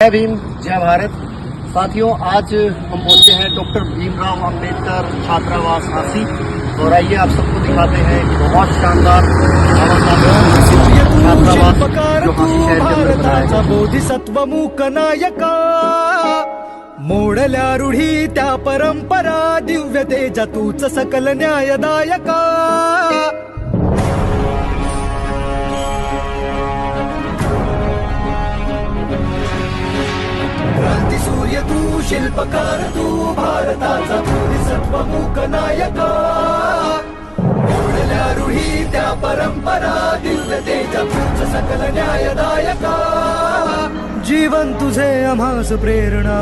जय भीम, जय भारत। साथियों, आज हम पहुंचे हैं डॉक्टर भीमराव अंबेडकर छात्रावास झांसी और आइए आप सबको दिखाते हैं कि बहुत शानदार छात्रावास जो झांसी शहर के अंदर बनाया गया है। बोधिसत्व मूक नायका मोडल्या रूढी त्या परंपरा दिव्य तेजा तूच सकल न्यायदायका क्रांती सूर्य तू शिल्पकार तू भारताचा बोधिसत्व मूक नायका मोडल्या रूढी त्या परंपरा दिव्य तेजा तूच सकल न्यायदायका जीवन तुझे आम्हास प्रेरणा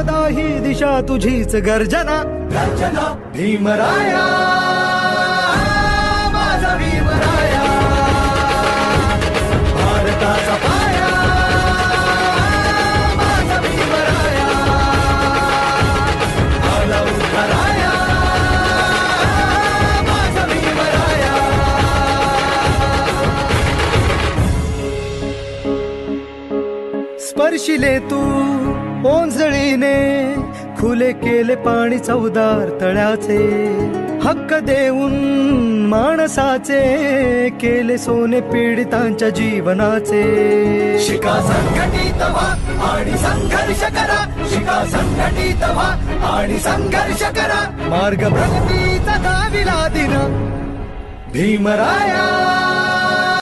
दाही दिशा तुझीच गर्जना गर्जना भीमराया माझा भीमराया भारताचा पाया माझा भीमराया आला उद्धाराया माझा भीमराया स्पर्शिले तू ओंजळीने खुले केले पाणी चौदार तळ्याचे हक्क देऊन माणसाचे केले सोने पीडितांच्या जीवनाचे शिका संघटित व्हा आणि संघर्ष करा शिका संघटित व्हा आणि संघर्ष करा मार्ग प्रगतीचा दाविला दिन भीमराया